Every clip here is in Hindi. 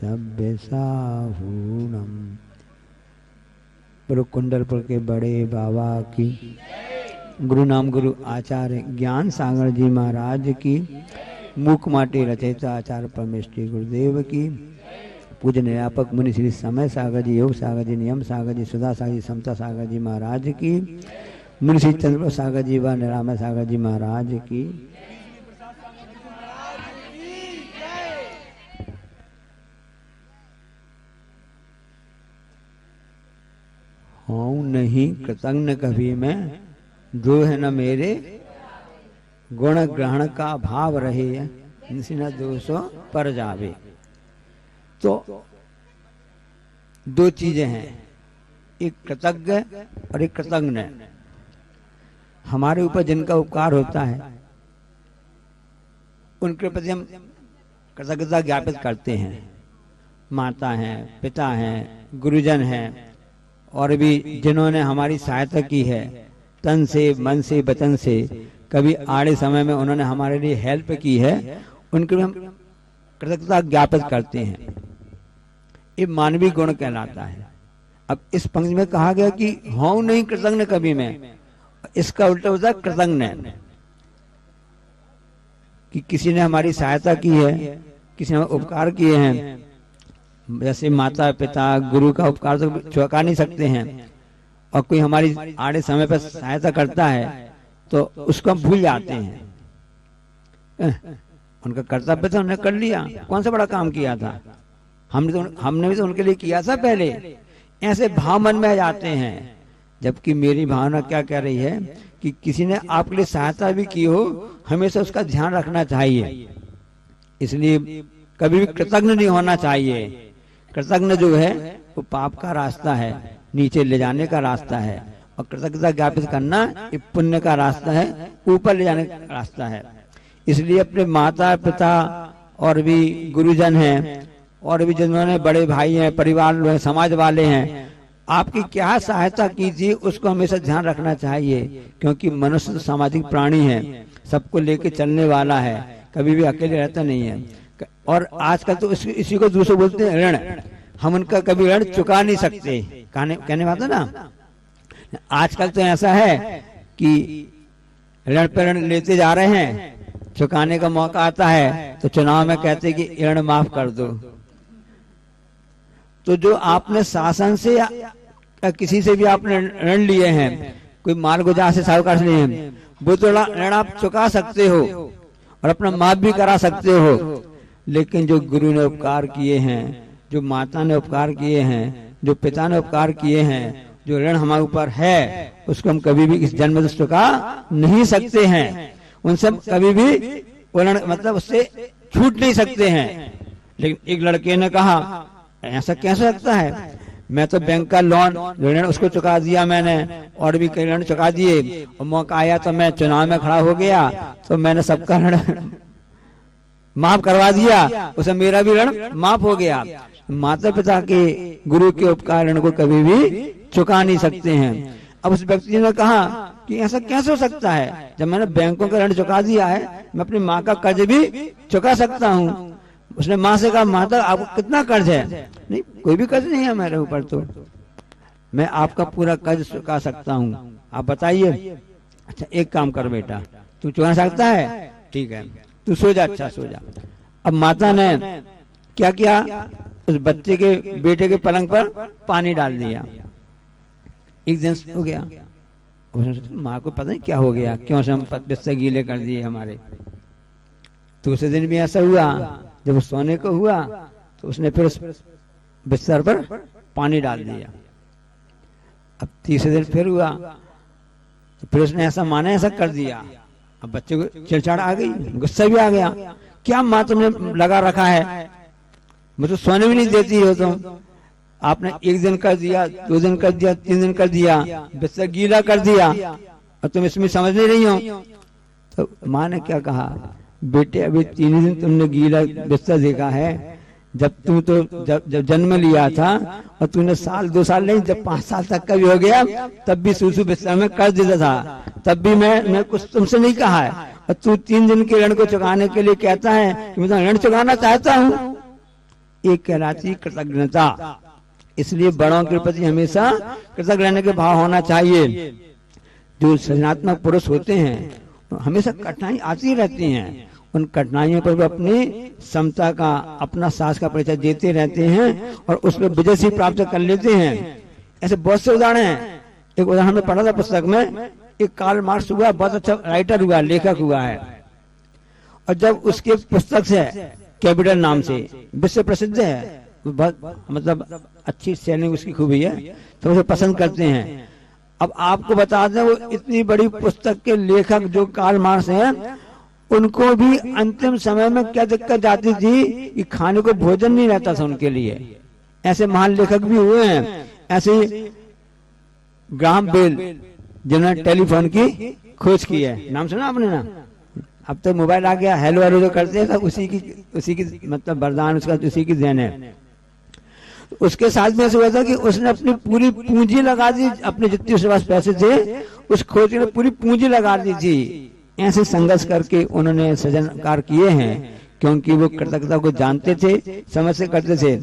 सभ्य साहूणम। गुरु कुंडलपुर के बड़े बाबा की, गुरु नाम गुरु आचार्य ज्ञान सागर जी महाराज की, मूक माटे रचयिता आचार्य परमेश्वरी गुरुदेव की, पूज्य निरापक मुनि श्री समय सागर जी, योग सागर जी, नियम सागर जी, सुधा सागर जी, समता सागर जी महाराज की, मुनि श्री चंद्र सागर जी व निरामय सागर जी महाराज की। हूँ नहीं कृतज्ञ कभी मैं, जो है न मेरे गुण ग्रहण का भाव रहे, न दोषों पर जावे। तो दो चीजें हैं, एक कृतज्ञ और एक कृतज्ञ। हमारे ऊपर जिनका उपकार होता है उनके प्रति हम कृतज्ञता ज्ञापित करते हैं। माता हैं, पिता हैं, गुरुजन हैं, और भी जिन्होंने हमारी सहायता की है तन से, मन से, वचन से, कभी आड़े समय में उन्होंने हमारे लिए हेल्प की है, उनके लिए हम कृतज्ञता ज्ञापित करते हैं। ये मानवीय गुण कहलाता है। अब इस पंक्ति में कहा गया कि हूं नहीं कृतज्ञ कभी मैं, इसका उल्टा होता है कृतज्ञ। कि किसी ने हमारी सहायता की है, किसी ने उपकार किए हैं, जैसे माता पिता गुरु का उपकार तो चुका नहीं सकते हैं, और कोई हमारी आड़े समय पर सहायता करता है तो उसको हम भूल जाते हैं। उनका कर्तव्य था, उन्होंने कर लिया, कौन सा बड़ा काम किया था, हमने भी तो उनके लिए किया था पहले, ऐसे भाव मन में आ जाते हैं। जबकि मेरी भावना क्या कह रही है कि किसी ने आपके लिए सहायता भी की हो, हमेशा उसका ध्यान रखना चाहिए। इसलिए कभी भी कृतज्ञ नहीं होना चाहिए। कृतज्ञ जो है वो पाप का रास्ता है, नीचे ले जाने का रास्ता है, और कृतज्ञता ज्ञापित करना ये पुण्य का रास्ता है, ऊपर ले जाने का रास्ता है। इसलिए अपने माता पिता और भी गुरुजन हैं, और भी जिन्होंने बड़े भाई हैं, परिवार समाज वाले हैं, आपकी क्या सहायता की थी उसको हमेशा ध्यान रखना चाहिए। क्योंकि मनुष्य तो सामाजिक प्राणी है, सबको लेके चलने वाला है, कभी भी अकेले रहता नहीं है। और आजकल तो इसी को दूसरे बोलते हैं ऋण। हम उनका कभी ऋण चुका नहीं सकते, कहने बात है ना। आजकल तो ऐसा है कि ऋण पर ऋण लेते जा रहे हैं, चुकाने का मौका आता है तो चुनाव में कहते कि ऋण माफ कर दो। तो जो आपने शासन से या किसी से भी आपने ऋण लिए हैं, कोई मालगुजार से, साहूकार से लिए हैं, वो तो ऋण आप चुका सकते हो और अपना माफ भी करा सकते हो। लेकिन जो गुरु ने उपकार किए हैं, जो माता ने उपकार किए हैं, जो पिता ने उपकार किए हैं, जो ऋण हमारे ऊपर है, उसको हम कभी भी इस जन्म में चुका नहीं सकते हैं। उनसे कभी भी ऋण मतलब उससे छूट नहीं सकते हैं। लेकिन एक लड़के ने कहा ऐसा कैसे सकता है, मैं तो बैंक का लोन ऋण उसको चुका दिया मैंने, और भी कई ऋण चुका दिए, और मौका आया तो मैं चुनाव में खड़ा हो गया तो मैंने सबका ऋण माफ करवा दिया, उसे मेरा भी ऋण माफ हो गया। माता पिता के, गुरु के उपकार ऋण को कभी भी चुका नहीं सकते हैं। अब उस व्यक्ति ने कहा कि ऐसा कैसे हो सकता है, जब मैंने बैंकों का ऋण चुका दिया है, मैं अपनी माँ का कर्ज भी चुका सकता हूँ। उसने माँ से कहा, माता आपको कितना कर्ज है? नहीं, कोई भी कर्ज नहीं है मेरे ऊपर, तो मैं आपका पूरा कर्ज चुका सकता हूँ, आप बताइए। अच्छा एक काम कर बेटा, तू चुका सकता है, ठीक है तू सो जा, अच्छा सो जा। अब माता ने क्या किया, उस बच्चे के बेटे के पलंग पर पानी डाल दिया। एक दिन हो गया, माँ को पता नहीं क्या हो गया, क्यों से हम बिस्तर गीले कर दिए हमारे। दूसरे दिन भी ऐसा हुआ, जब सोने को हुआ तो उसने फिर उस बिस्तर पर पानी डाल दिया। अब तीसरे दिन फिर हुआ तो फिर उसने ऐसा माने ऐसा कर दिया। अब बच्चे को चिड़चिड़ आ गई, गुस्सा भी आ गया, क्या माँ तुमने लगा रखा है, मुझे सोने भी नहीं देती हो तुम। आपने एक दिन कर दिया, 2 दिन कर दिया, 3 दिन कर दिया, बिस्तर गीला कर दिया, और तुम इसमें समझ नहीं रही हो। तो माँ ने क्या कहा, बेटे अभी 3 दिन तुमने गीला बिस्तर देखा है, जब जन्म लिया था, और तूने 1-2 साल नहीं, जब 5 साल तक का भी हो गया तब भी सूसू बिस्तर में कर देता था, तब भी मैं कुछ तुमसे नहीं कहा है, और तू 3 दिन के ऋण को चुकाने के लिए कहता है कि मैं ऋण चुकाना चाहता हूँ। एक कहलाती कृतज्ञता। इसलिए बड़ों के प्रति हमेशा कृतज्ञ रहने के भाव होना चाहिए। जो सृजनात्मक पुरुष होते हैं तो हमेशा कठिनाई आती रहती हैं, उन कठिनाइयों पर भी अपनी क्षमता का, अपना साहस का परिचय देते रहते हैं और उस पर विजय से प्राप्त कर लेते हैं। ऐसे बहुत से उदाहरण हैं। एक उदाहरण हमने पढ़ा था पुस्तक में, एक कार्ल मार्क्स हुआ, बहुत अच्छा राइटर हुआ, लेखक हुआ है, और जब उसके पुस्तक से कैपिटल नाम से विश्व प्रसिद्ध है, बहुत मतलब अच्छी सेलिंग उसकी खूबी है, तो उसे पसंद करते हैं। अब आपको बता दें, वो इतनी बड़ी पुस्तक के लेखक जो कार्ल मार्क्स हैं, उनको भी अंतिम समय में क्या दिक्कत जाती थी कि खाने को भोजन नहीं रहता था उनके लिए। ऐसे महान लेखक भी हुए हैं। ऐसे ग्राहम बेल जिन्होंने टेलीफोन की खोज की है, नाम सुना आपने ना? अब तो मोबाइल आ गया, हेलो हेलो जो करते हैं सब उसी की मतलब वरदान, उसका उसी की देन है। उसके साथ में ऐसा हुआ था कि उसने अपनी पूरी पूंजी लगा दी, अपने जितने उसके पास पैसे थे उस खोज में पूरी पूंजी लगा दी थी। ऐसे संघर्ष करके उन्होंने सृजनकार किए हैं, क्योंकि वो कृतज्ञता को जानते थे, समझ से करते थे।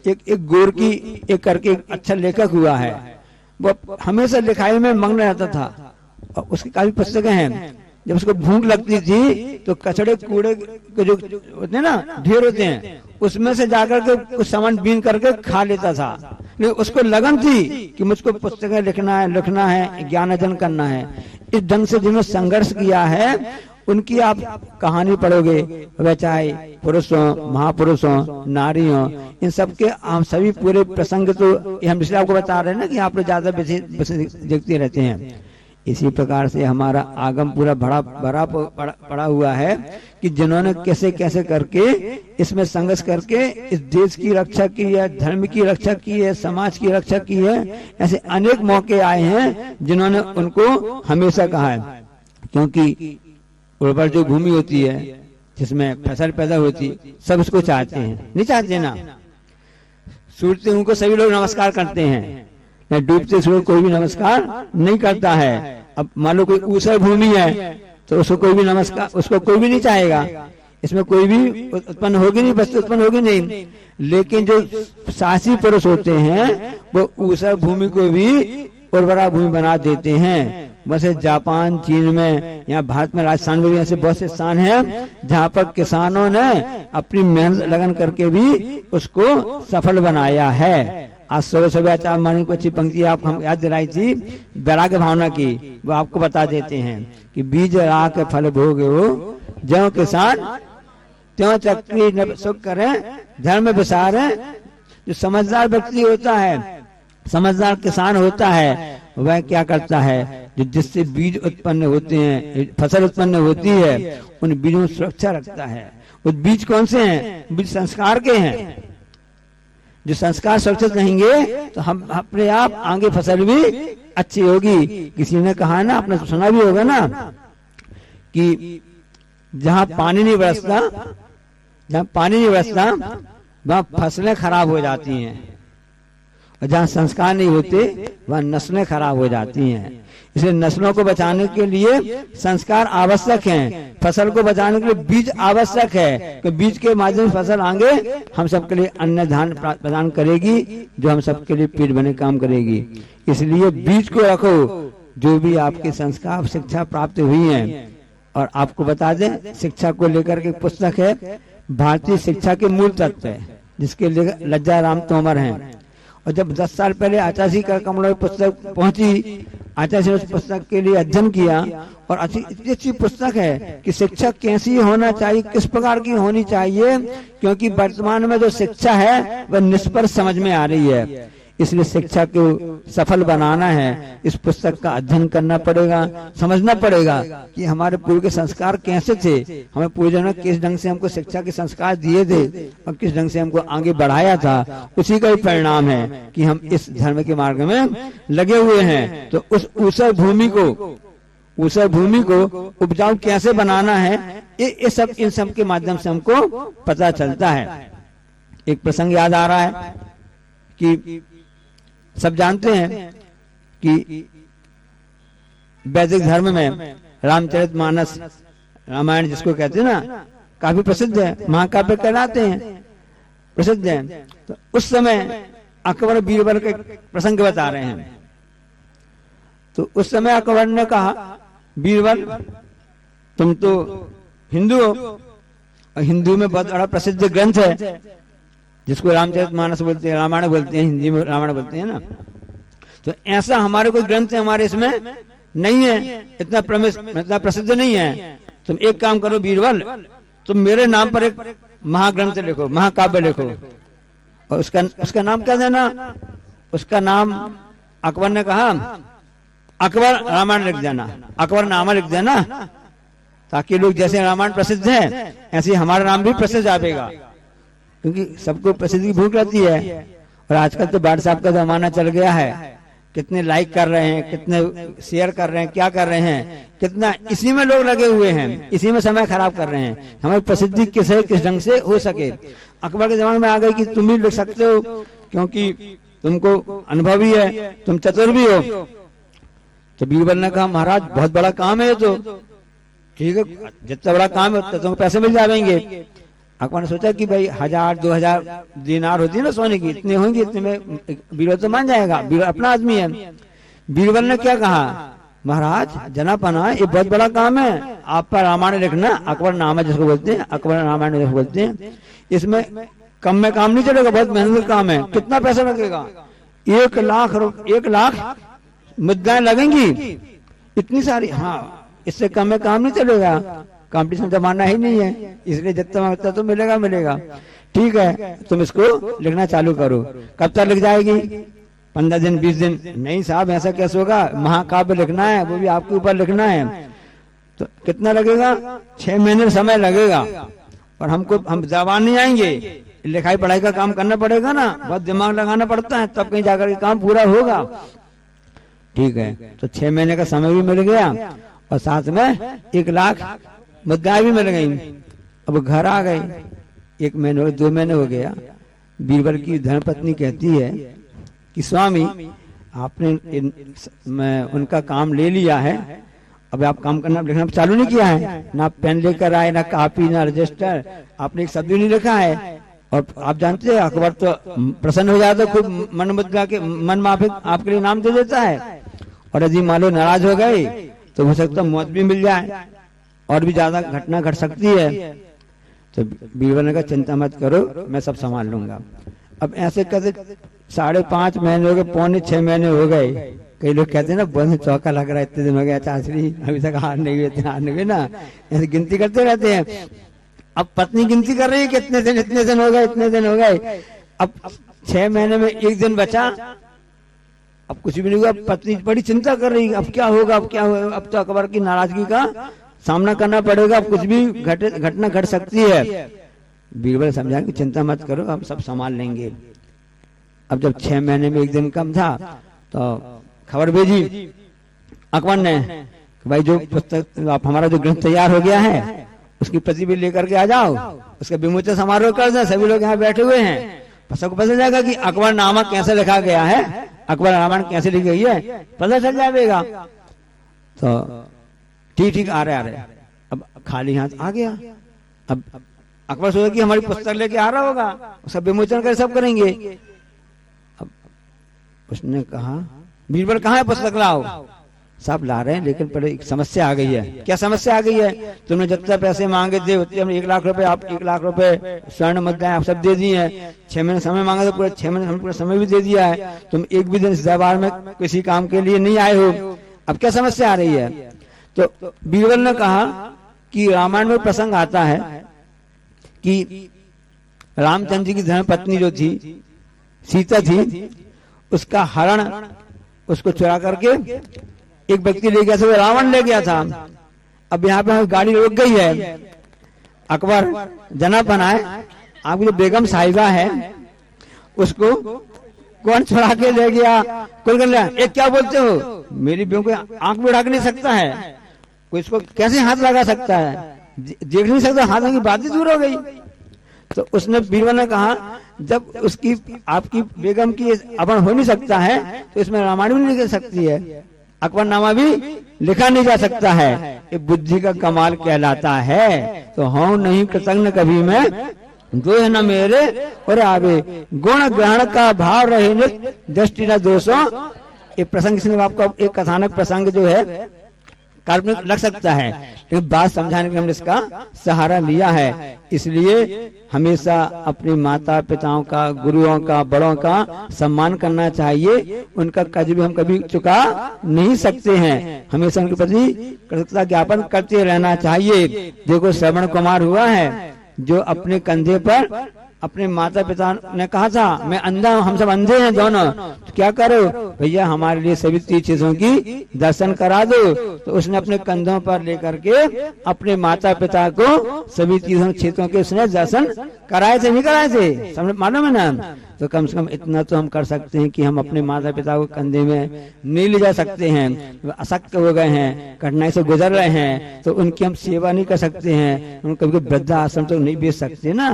एक गोरकी एक करके एक अच्छा लेखक हुआ है, वो हमेशा लिखाई में मग्न रहता था और उसकी काफी पुस्तकें हैं। जब उसको भूख लगती थी तो कचड़े कूड़े के जो होते हैं ना, ढेर होते हैं, उसमें से जाकर के कुछ सामान बीन करके खा लेता था। लेकिन उसको लगन थी कि मुझको पुस्तकें लिखना है, ज्ञान अर्जन करना है। इस ढंग से जिन्होंने संघर्ष किया है उनकी आप कहानी पढ़ोगे, वह चाहे पुरुष हो, महापुरुष हो, नारी हो, इन सब के हम सभी पूरे प्रसंग तो हम इसलिए आपको बता रहे हैं ना कि आप लोग ज्यादा देखते रहते हैं। इसी प्रकार से हमारा आगम पूरा भरा पड़ा हुआ है कि जिन्होंने कैसे कैसे करके इसमें संघर्ष करके इस देश की रक्षा की है, धर्म की रक्षा की है, समाज की रक्षा की है। ऐसे अनेक मौके आए हैं जिन्होंने उनको हमेशा कहा है, क्योंकि उर्वर जो भूमि होती है जिसमें फसल पैदा होती, सब उसको चाहते हैं, नहीं चाहते ना? सूरजते उनको सभी लोग नमस्कार करते हैं, डूबते सूरज कोई भी नमस्कार नहीं करता है। अब मान लो कोई ऊसर भूमि है तो उसको कोई भी नमस्कार, उसको कोई भी नहीं चाहेगा, इसमें कोई भी उत्पन्न होगी नहीं, वस्तु उत्पन्न होगी नहीं। लेकिन जो साहसी पुरुष होते हैं वो ऊसर भूमि को भी उर्वरा भूमि बना देते हैं। वैसे जापान, चीन में, यहाँ भारत में, राजस्थान में भी ऐसे बहुत से स्थान हैं जहाँ पर किसानों ने अपनी मेहनत लगन करके भी उसको सफल बनाया है। आज सुबह आचार्य मानी को अच्छी पंक्ति आप हम याद दिलाई थी वैराग्य भावना की, वो आपको बता देते हैं कि बीज राख फल भोगे हो, ज्यों किसान त्यों चक्री न सुख करें, धर्म विसारे। जो समझदार व्यक्ति होता है, समझदार किसान होता है, वह क्या करता है, जो जिससे बीज उत्पन्न होते हैं, फसल उत्पन्न होती है, उन बीजों में सुरक्षा रखता है। वो बीज कौन से हैं? बीज संस्कार के हैं। जो संस्कार सुरक्षित रहेंगे तो हम अपने आप आगे फसल भी अच्छी होगी। किसी ने कहा ना, आपने सुना भी होगा ना कि जहाँ पानी नहीं बरसता वहाँ फसलें खराब हो जाती हैं, और जहाँ संस्कार नहीं होते वहाँ नस्लें खराब हो जाती हैं। इसलिए नस्लों को बचाने के लिए संस्कार आवश्यक हैं, फसल को बचाने के लिए बीज आवश्यक है, कि बीज के माध्यम से फसल आगे हम सबके लिए अन्न धान प्रदान करेगी, जो हम सबके लिए पेट भरने काम करेगी। इसलिए बीज को रखो, जो भी आपके संस्कार शिक्षा प्राप्त हुई है। और आपको बता दें, शिक्षा को लेकर के पुस्तक है भारतीय शिक्षा के मूल तत्व है, जिसके लिए लज्जा राम तोमर हैं। और जब 10 साल पहले आचार्य कर कमलों की पुस्तक पहुंची, आचार्य उस पुस्तक के लिए अध्ययन किया, और इतनी अच्छी पुस्तक है कि शिक्षा कैसी होना चाहिए, किस प्रकार की होनी चाहिए, क्योंकि वर्तमान में जो शिक्षा है वह निष्पक्ष समझ में आ रही है। इसलिए शिक्षा को सफल बनाना है, इस पुस्तक का अध्ययन करना पड़ेगा, समझना पड़ेगा कि हमारे पूर्व के संस्कार कैसे थे, हमें पूर्वजों ने किस ढंग से हमको शिक्षा के संस्कार दिए थे और किस ढंग से हमको आगे बढ़ाया था। उसी का ही परिणाम है कि हम इस धर्म के मार्ग में लगे हुए हैं। तो उस ऊसर भूमि को उपजाऊ कैसे बनाना है, ये सब इन सब के माध्यम से हमको पता चलता है। एक प्रसंग याद आ रहा है कि सब जानते हैं कि वैदिक धर्म में प्रसिद्ध हैं। तो उस समय अकबर बीरबल के प्रसंग बता रहे हैं। तो उस समय अकबर ने कहा, बीरबल तुम तो हिंदू हो, और हिंदू में बहुत बड़ा प्रसिद्ध ग्रंथ है जिसको रामचरितमानस बोलते हैं, रामायण बोलते हैं, हिंदी में रामायण बोलते हैं ना। तो ऐसा हमारे कोई ग्रंथ हमारे इसमें नहीं है, इतना प्रसिद्ध नहीं है। तुम एक काम करो बीरबल, तुम मेरे नाम पर एक महाग्रंथ लिखो, महाकाव्य लिखो, और उसका नाम क्या देना? उसका नाम अकबर ने कहा अकबर रामायण लिख देना, अकबर नामा लिख देना, ताकि लोग जैसे रामायण प्रसिद्ध है ऐसे हमारा नाम भी प्रसिद्ध आवेगा, क्योंकि सबको प्रसिद्ध की भूख रहती है। और आजकल तो व्हाट्सएप का जमाना चल गया है, कितने लाइक कर रहे हैं, कितने शेयर कर रहे हैं, क्या कर रहे हैं, कितना इसी में लोग लगे हुए हैं, इसी में समय खराब कर रहे हैं। हमारी प्रसिद्धि किस ढंग से हो सके। अकबर के जमाने में आ गई कि तुम भी लिख सकते हो, क्योंकि तुमको अनुभव भी है, तुम चतुर भी हो। तो बीरबल ने कहा महाराज बहुत बड़ा काम है ये तो, ठीक है, जितना बड़ा काम है उतना तुमको पैसे मिल जाएंगे। अकबर ने सोचा कि भाई 1000-2000 दिनार होती है ना सोने की, इतने होंगे, इतने में बीरबल तो मान जाएगा, बीरबल अपना आदमी है। बीरबल ने क्या कहा, महाराज जनापना ये बहुत बड़ा काम है, आप पर रामायण लिखना, अकबर नामा जिसको बोलते हैं, अकबर रामायण जिसको बोलते हैं, इसमें कम में काम नहीं चलेगा, बहुत मेहनत का काम है। कितना पैसा लगेगा? 1 लाख मुद्राएं लगेंगी, इतनी सारी। हाँ, इससे कम में काम नहीं चलेगा, कंपटीशन जमाना ही नहीं है, इसलिए जितना मांगता तो मिलेगा। ठीक है, तुम इसको लिखना चालू करो। कब तक लिख जाएगी? 15 दिन 20 दिन? नहीं साहब, ऐसा कैसे होगा, महाकाव्य लिखना है, वो भी आपके ऊपर लिखना है, तो कितना लगेगा? 6 महीने समय लगेगा। और हम जबान नहीं आएंगे, लिखाई पढ़ाई का काम करना पड़ेगा ना, बहुत दिमाग लगाना पड़ता है, तब कहीं जाकर के काम पूरा होगा। ठीक है, तो 6 महीने का समय भी मिल गया, और साथ में 1 लाख मुद्राएं भी मिल गई। अब घर आ गए, 1 महीने 2 महीने हो गया। बीरबल की धर्मपत्नी कहती है कि स्वामी आपने उनका काम ले लिया है, अब आप काम करना लिखना चालू नहीं किया है, ना पेन लेकर आए, ना कॉपी, ना रजिस्टर, आपने एक शब्द भी नहीं लिखा है। और आप जानते हैं अकबर तो प्रसन्न हो जाता है, खूब मन मुद्रा के मन माफिक आपके लिए नाम दे देता है। और यदि मान लो नाराज हो गए तो हो सकता है मौत भी मिल जाए, और भी ज्यादा घटना घट सकती है। तो बीरबल ने कहा चिंता मत करो, मैं सब संभाल लूंगा। अब ऐसे कहते 5.5 महीने हो गए, 5.25 महीने हो गए। कई लोग कहते हैं ना बहुत चौका लग रहा है, इतने दिन हो गया चाचरी, अभी तक हार नहीं हुए, इतने हार नहीं हुए ना, ऐसे गिनती करते रहते हैं। अब पत्नी गिनती कर रही है कि इतने दिन हो गए, इतने दिन हो गए। अब 6 महीने में 1 दिन बचा, अब कुछ भी नहीं हुआ। पत्नी बड़ी चिंता कर रही है, अब क्या होगा, अब क्या होगा, अब तो अकबर की नाराजगी का सामना करना पड़ेगा, अब कुछ भी घटना घट सकती है। बीरबल समझा कि चिंता मत करो, हम सब संभाल लेंगे। अब जब 6 महीने में 1 दिन कम था तो खबर भेजी अकबर ने, भाई जो पुस्तक आप हमारा जो ग्रंथ तैयार हो गया है उसकी प्रति भी लेकर के आ जाओ, उसका विमोचन समारोह कर दें, सभी लोग यहाँ बैठे हुए हैं, सबको पता चल जाएगा कि अकबर नामा कैसे लिखा गया है, अकबर रामायण कैसे लिखी गई है, पता चल जाएगा। तो ठीक आ रहे अब खाली हाथ आ गया। अब अकबर सोचा कि हमारी पुस्तक लेके आ रहा होगा, उसका विमोचन कर सब करेंगे। अब उसने कहा बीरबल कहाँ है, पुस्तक लाओ। सब ला रहे हैं, लेकिन पहले एक समस्या आ गई है। क्या समस्या आ गई है? तुमने जितने पैसे मांगे थे उतने, हमने 1 लाख रुपए, आप 1 लाख रुपए स्वर्ण मुद्राएं आप सब दे दिए हैं। 6 महीने समय मांगा तो पूरा 6 महीने हमने पूरा समय भी दे दिया है, तुम एक भी दिन इस दरबार में किसी काम के लिए नहीं आए हो, अब क्या समस्या आ रही है? तो बीरबल ने कहा कि रामायण में प्रसंग आता है कि रामचंद्र जी की धर्मपत्नी जो थी सीता थी, उसका हरण उसको चुरा करके एक व्यक्ति ले गया था, वो रावण ले गया था। अब यहाँ पे गाड़ी रुक गई है, अकबर जनापन है, आपकी जो बेगम साहिबा है उसको कौन छुड़ा के ले गया, कुल कर लिया। एक क्या बोलते हो, मेरी बेगम को आंख भी उड़ा के नहीं सकता है, कोई इसको कैसे हाथ लगा सकता है, देख नहीं सकता, हाथों की बात ही दूर हो गई। तो उसने बीरबल ने कहा जब उसकी आपकी बेगम की अपहरण हो नहीं सकता है तो इसमें रामायण भी नहीं लिख सकती है, अकबरनामा भी लिखा नहीं जा सकता है, ये बुद्धि का कमाल कहलाता है। तो हूं नहीं कृतज्ञ कभी मैं जो है न मेरे और आवे, गुण ग्रहण का भाव रहे नित, दृष्टि न दोषों। एक प्रसंग इसमें आपको एक कथानक प्रसंग जो है काल्पनिक लग सकता है, लेकिन बात समझाने के लिए हमने इसका सहारा लिया है। इसलिए हमेशा अपने माता पिताओं का, गुरुओं का, बड़ों का सम्मान करना चाहिए। उनका कर्ज भी हम कभी चुका नहीं सकते हैं, हमेशा उनके प्रति कृतज्ञता ज्ञापन करते रहना चाहिए। देखो श्रवण कुमार हुआ है जो अपने कंधे पर अपने माता पिता ने कहा था मैं अंधा हूँ, हम सब अंधे हैं दोनों, तो क्या करो भैया हमारे लिए सभी तीर्थ चीजों की दर्शन करा दो। तो उसने अपने कंधों पर लेकर के अपने माता पिता को सभी तीर्थों क्षेत्रों के उसने दर्शन कराए थे, नहीं कराए थे, समझ मालूम है ना। तो कम से कम इतना तो हम कर सकते हैं कि हम अपने माता पिता को कंधे में नहीं ले जा सकते हैं, अशक्त हो गए हैं, कठिनाई से गुजर रहे हैं, तो उनकी हम सेवा नहीं कर सकते हैं। उनको कभी वृद्धाश्रम तो नहीं भेज सकते ना,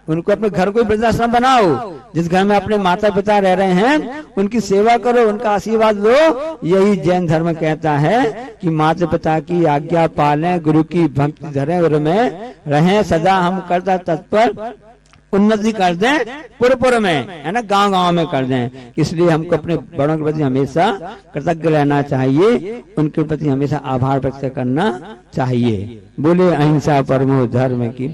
उनको अपने घर को वृद्धाश्रम बनाओ, जिस घर में अपने माता पिता रह रहे हैं उनकी सेवा करो, उनका आशीर्वाद लो। यही जैन धर्म कहता है कि माता पिता की आज्ञा पालें, गुरु की भक्ति धरें, गुरु में रहें सदा, हम करता तत्पर उन्नति कर दें पुर में, है ना, गांव गांव में कर दें। इसलिए हमको अपने बड़ों के प्रति हमेशा कृतज्ञ रहना चाहिए, उनके प्रति हमेशा आभार व्यक्त करना चाहिए। बोले अहिंसा परमो धर्म की।